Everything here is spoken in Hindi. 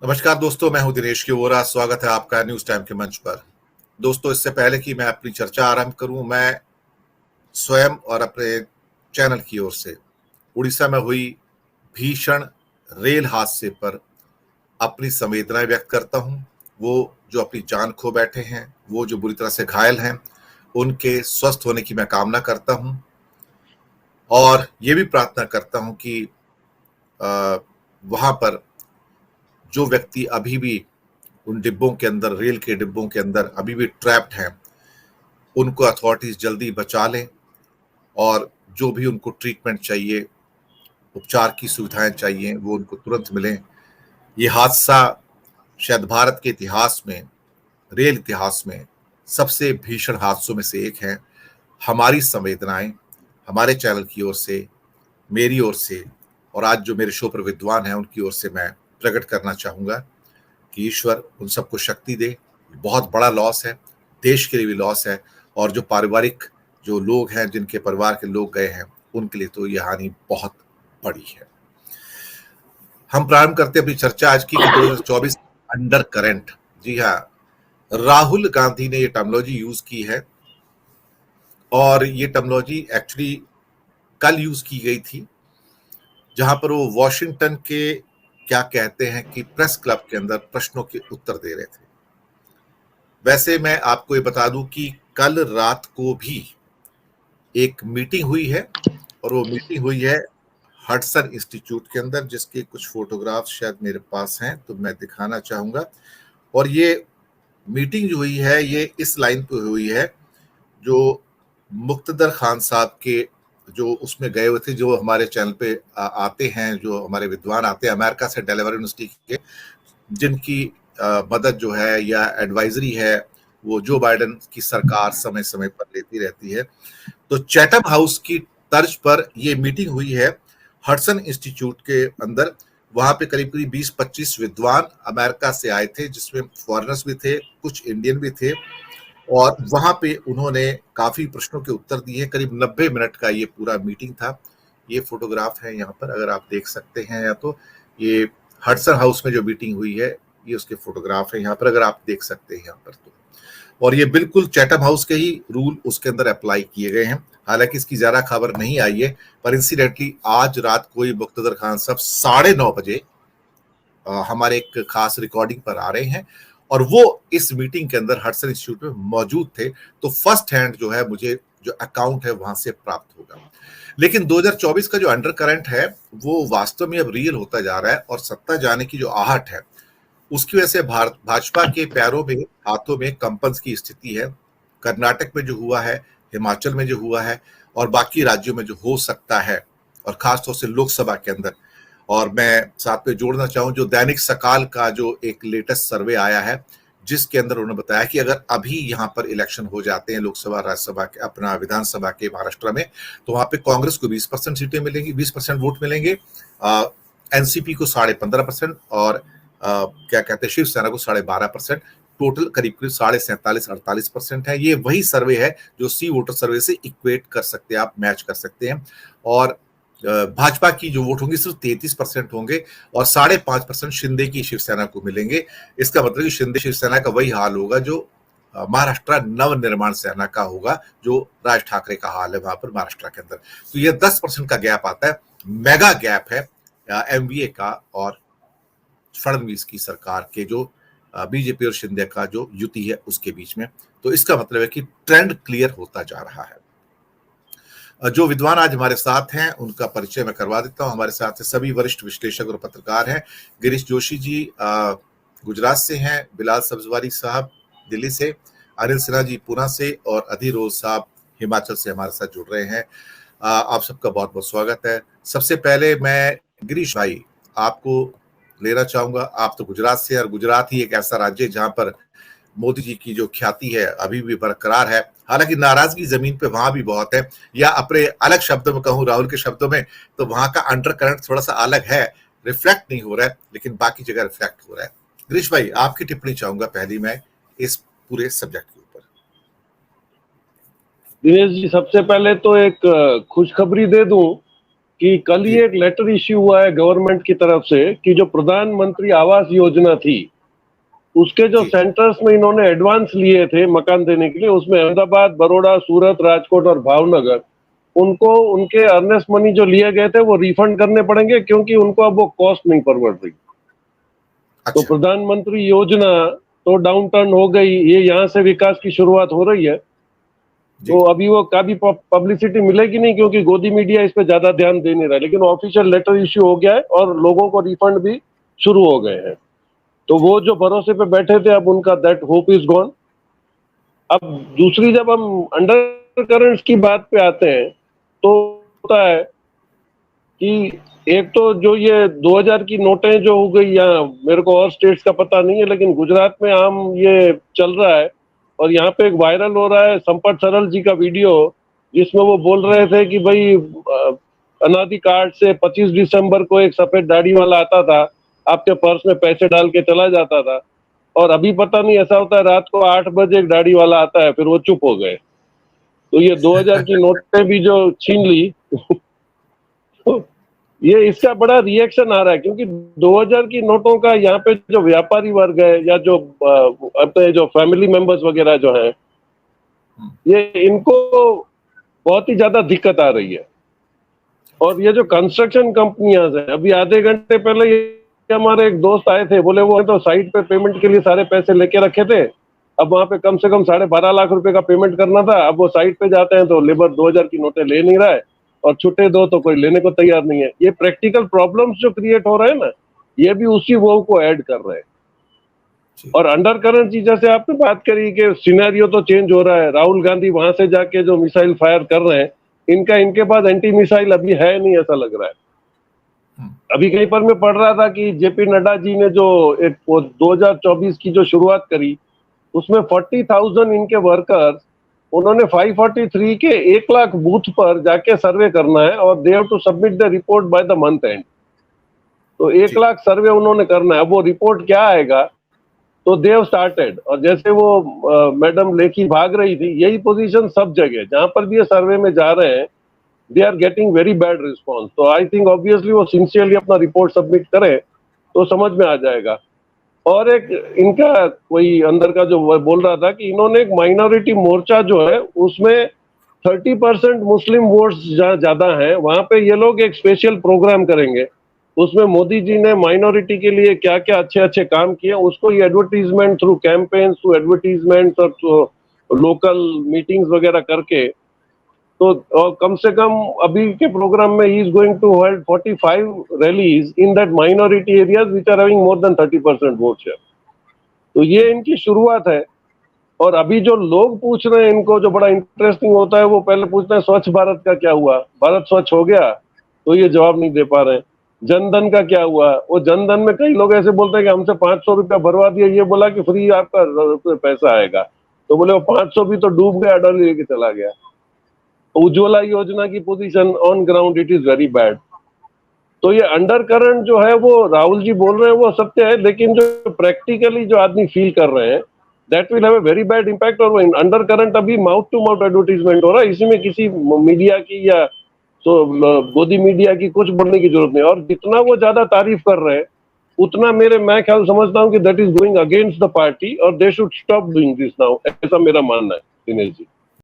नमस्कार दोस्तों, मैं हूं दिनेश की वोरा। स्वागत है आपका न्यूज टाइम के मंच पर। दोस्तों, इससे पहले कि मैं अपनी चर्चा आरंभ करूं, मैं स्वयं और अपने चैनल की ओर से उड़ीसा में हुई भीषण रेल हादसे पर अपनी संवेदनाएं व्यक्त करता हूं। वो जो अपनी जान खो बैठे हैं, वो जो बुरी तरह से घायल हैं, उनके स्वस्थ होने की मैं कामना करता हूं और ये भी प्रार्थना करता हूं कि वहां पर जो व्यक्ति अभी भी उन डिब्बों के अंदर, रेल के डिब्बों के अंदर अभी भी ट्रैप्ड हैं, उनको अथॉरिटीज जल्दी बचा लें और जो भी उनको ट्रीटमेंट चाहिए, उपचार की सुविधाएं चाहिए, वो उनको तुरंत मिलें। ये हादसा शायद भारत के इतिहास में, रेल इतिहास में सबसे भीषण हादसों में से एक है। हमारी संवेदनाएं हमारे चैनल की ओर से, मेरी ओर से और आज जो मेरे शो पर विद्वान हैं उनकी ओर से मैं प्रकट करना चाहूंगा कि ईश्वर उन सबको शक्ति दे। बहुत बड़ा लॉस है, देश के लिए भी लॉस है और जो पारिवारिक जो लोग हैं, जिनके परिवार के लोग गए हैं, उनके लिए तो यह हानि बहुत बड़ी है। हम प्रारंभ करते हैं अपनी चर्चा आज की कि 2024 अंडर करंट। जी हाँ, राहुल गांधी ने ये टर्मिनोलॉजी यूज की है और ये टर्मिनोलॉजी एक्चुअली कल यूज की गई थी, जहां पर वो वॉशिंगटन के क्या कहते हैं कि प्रेस क्लब के अंदर प्रश्नों के उत्तर दे रहे थे। वैसे मैं आपको ये बता दूं कि कल रात को भी एक मीटिंग हुई है और वो मीटिंग हुई है हडसन इंस्टीट्यूट के अंदर, जिसके कुछ फोटोग्राफ शायद मेरे पास हैं तो मैं दिखाना चाहूंगा। और ये मीटिंग जो हुई है, ये इस लाइन पे हुई है जो मुक्तदर खान साहब के जो उसमें गए हुए थे, जो हमारे चैनल पे आते हैं, जो हमारे विद्वान आते हैं अमेरिका से, डेलावेयर यूनिवर्सिटी के, जिनकी मदद जो है या एडवाइजरी है वो जो बाइडेन की सरकार समय समय पर लेती रहती है। तो चैटम हाउस की तर्ज पर ये मीटिंग हुई है हडसन इंस्टीट्यूट के अंदर। वहां पे करीब करीब 20-25 विद्वान अमेरिका से आए थे, जिसमें फॉरेनर्स भी थे, कुछ इंडियन भी थे। और वहां पे उन्होंने काफी प्रश्नों के उत्तर दिए। करीब 90 मिनट का ये पूरा मीटिंग था। ये फोटोग्राफ है यहाँ पर, अगर आप देख सकते हैं, या तो ये हडसन हाउस में जो मीटिंग हुई है, ये उसके फोटोग्राफ है यहाँ पर, अगर आप देख सकते हैं यहाँ पर तो। और ये बिल्कुल चैटम हाउस के ही रूल उसके अंदर अप्लाई किए गए हैं। हालांकि इसकी ज्यादा खबर नहीं आई है, पर इंसिडेंटली आज रात को मुक्तदर खान साहब 9:30 बजे हमारे एक खास रिकॉर्डिंग पर आ रहे हैं और वो इस मीटिंग के अंदर हडसन इंस्टीट्यूट में मौजूद थे। तो फर्स्ट हैंड जो है मुझे जो अकाउंट है वहां से प्राप्त होगा। लेकिन 2024 का जो अंडर करंट है वो वास्तव में अब रियल होता जा रहा है और सत्ता जाने की जो आहट है उसकी वजह से भाजपा के पैरों में, हाथों में कंपन की स्थिति है। कर्नाटक में जो हुआ है, हिमाचल में जो हुआ है और बाकी राज्यों में जो हो सकता है, और खासतौर से लोकसभा के अंदर। और मैं साथ में जोड़ना चाहूं, जो दैनिक सकाल का जो एक लेटेस्ट सर्वे आया है, जिसके अंदर उन्होंने बताया कि अगर अभी यहाँ पर इलेक्शन हो जाते हैं लोकसभा, राज्यसभा के, अपना विधानसभा के महाराष्ट्र में, तो वहां पे कांग्रेस को 20% सीटें मिलेंगी, 20% वोट मिलेंगे, एनसीपी को 15.5% और क्या कहते हैं शिवसेना को 12.5%। टोटल करीब करीब 47-48% है। ये वही सर्वे है जो सी वोटर सर्वे से इक्वेट कर सकते हैं, आप मैच कर सकते हैं। और भाजपा की जो वोट होंगे सिर्फ 33% होंगे और 5.5% शिंदे की शिवसेना को मिलेंगे। इसका मतलब कि शिंदे शिवसेना का वही हाल होगा जो महाराष्ट्र नवनिर्माण सेना का होगा, जो राज ठाकरे का हाल है वहां पर महाराष्ट्र के अंदर। तो ये 10% का गैप आता है। मेगा गैप है एमवीए का और फडणवीस की सरकार के, जो बीजेपी और शिंदे का जो युति है उसके बीच में। तो इसका मतलब है कि ट्रेंड क्लियर होता जा रहा है। जो विद्वान आज हमारे साथ हैं उनका परिचय मैं करवा देता हूं। हमारे साथ सभी वरिष्ठ विश्लेषक और पत्रकार हैं। गिरीश जोशी जी गुजरात से हैं, बिलाल सब्जवारी साहब दिल्ली से, अनिल सिन्हा जी पुणे से और अधीर रोज साहब हिमाचल से हमारे साथ जुड़ रहे हैं। आप सबका बहुत बहुत स्वागत है। सबसे पहले मैं गिरीश भाई आपको लेना चाहूंगा। आप तो गुजरात से, और गुजरात ही एक ऐसा राज्य है जहां पर मोदी जी की जो ख्याति है अभी भी बरकरार है। हालांकि नाराजगी जमीन पे वहां भी बहुत है, या अपने अलग शब्दों में कहूं, राहुल के शब्दों में, तो वहां का अंडर करंट थोड़ा सा अलग है, रिफ्लेक्ट नहीं हो रहा है, लेकिन बाकी जगह रिफ्लेक्ट हो रहा है। गिरीश भाई, आपकी टिप्पणी चाहूंगा पहली मैं इस पूरे सब्जेक्ट के ऊपर। दिनेश जी, सबसे पहले तो एक खुशखबरी दे दूं कि कल ही एक लेटर इश्यू हुआ है गवर्नमेंट की तरफ से कि जो प्रधानमंत्री आवास योजना थी उसके जो सेंटर्स में इन्होंने एडवांस लिए थे मकान देने के लिए, उसमें अहमदाबाद, बड़ौदा, सूरत, राजकोट और भावनगर, उनको उनके अर्नेस्ट मनी जो लिए गए थे वो रिफंड करने पड़ेंगे क्योंकि उनको अब वो कॉस्ट नहीं पड़ रही। तो प्रधानमंत्री योजना तो डाउन टर्न हो गई, ये यहाँ से विकास की शुरुआत हो रही है। तो अभी वो काफी पब्लिसिटी मिलेगी नहीं क्योंकि गोदी मीडिया इस पे ज्यादा ध्यान दे नहीं रहा है, लेकिन ऑफिशियल लेटर इश्यू हो गया है और लोगों को रिफंड भी शुरू हो गए हैं। तो वो जो भरोसे पे बैठे थे अब उनका दैट होप इज गॉन। अब दूसरी जब हम अंडर करंट्स की बात पे आते हैं तो होता है कि एक तो जो ये 2000 की नोटें जो हो गई, यहाँ मेरे को और स्टेट्स का पता नहीं है लेकिन गुजरात में आम ये चल रहा है और यहाँ पे एक वायरल हो रहा है संपत सरल जी का वीडियो जिसमें वो बोल रहे थे कि भाई अनादि कार्ड से 25 दिसंबर को एक सफेद दाढ़ी वाला आता था, आपके पर्स में पैसे डाल के चला जाता था, और अभी पता नहीं ऐसा होता है रात को 8 बजे एक दाढ़ी वाला आता है, फिर वो चुप हो गए। तो ये 2000 की नोटें भी जो छीन ली तो ये इसका बड़ा रिएक्शन आ रहा है क्योंकि 2000 की नोटों का यहाँ पे जो व्यापारी वर्ग है या जो अपने जो फैमिली मेंबर्स वगैरह जो है, ये इनको बहुत ही ज्यादा दिक्कत आ रही है। और ये जो कंस्ट्रक्शन कंपनियां हैं, अभी आधे घंटे पहले ये हमारे एक दोस्त आए थे, बोले वो तो साइट पे पेमेंट के लिए सारे पैसे लेके रखे थे, अब वहां पे कम से कम 12.5 लाख रुपए का पेमेंट करना था। अब वो साइट पे जाते हैं तो लेबर 2000 की नोटें ले नहीं रहा है और छुट्टे दो तो कोई लेने को तैयार नहीं है। ये प्रैक्टिकल प्रॉब्लम्स जो क्रिएट हो रहे हैं ना, ये भी उसी वो को ऐड कर रहे हैं। और अंडर करंट जी जैसे आपने बात करी कि सिनेरियो तो चेंज हो रहा है, राहुल गांधी वहां से जाके जो मिसाइल फायर कर रहे हैं, इनके पास एंटी मिसाइल अभी है नहीं ऐसा लग रहा है। अभी कहीं पर मैं पढ़ रहा था कि जेपी नड्डा जी ने जो एक 2024 की जो शुरुआत करी उसमें 40,000 इनके वर्कर्स, उन्होंने 543 के 1 लाख बूथ पर जाके सर्वे करना है और they have to submit the report by the month end. तो 1 लाख सर्वे उन्होंने करना है। अब वो रिपोर्ट क्या आएगा, तो दे हैव स्टार्टेड। और जैसे वो मैडम लेखी भाग रही थी, यही पोजीशन सब जगह जहां पर भी ये सर्वे में जा रहे हैं, they are getting very bad response. तो आई थिंक ऑब्वियसली वो सिंसियरली अपना रिपोर्ट सबमिट करें तो समझ में आ जाएगा। और एक इनका कोई अंदर का जो बोल रहा था कि इन्होंने एक माइनॉरिटी मोर्चा जो है उसमें 30% मुस्लिम वोट्स जहाँ ज्यादा हैं वहां पे ये लोग एक स्पेशल प्रोग्राम करेंगे, उसमें मोदी जी ने माइनॉरिटी के लिए क्या क्या अच्छे अच्छे काम किए उसको ये advertisement through campaign, through advertisement और लोकल मीटिंग्स वगैरह करके, तो कम से कम अभी के प्रोग्राम में ही is going to hold 45 rallies in that minority areas which are having more than 30% vote share. तो ये इनकी शुरुआत है। और अभी जो लोग पूछ रहे हैं, इनको जो बड़ा इंटरेस्टिंग होता है, वो पहले पूछते हैं स्वच्छ भारत का क्या हुआ, भारत स्वच्छ हो गया, तो ये जवाब नहीं दे पा रहे हैं। जनधन का क्या हुआ, वो जनधन में कई लोग ऐसे बोलते हैं कि हमसे 500 रुपया भरवा दिया, ये बोला कि फ्री आपका पैसा आएगा, तो बोले वो 500 भी तो डूब गया, डर लेके चला गया। उज्ज्वला योजना की position on ground it is very bad. तो ये अंडर करंट जो है वो राहुल जी बोल रहे हैं वो सत्य है, लेकिन जो प्रैक्टिकली जो आदमी फील कर रहे हैं that will have a very bad impact. और अंडर करंट अभी माउथ टू माउथ एडवर्टीजमेंट हो रहा है, इसमें किसी मीडिया की या गोदी मीडिया की कुछ बोलने की जरूरत नहीं। और जितना वो ज्यादा तारीफ कर रहे हैं उतना मैं ख्याल समझता हूँ कि that is going against the party और they should stop doing this now, ऐसा मेरा मानना है दिनेश जी।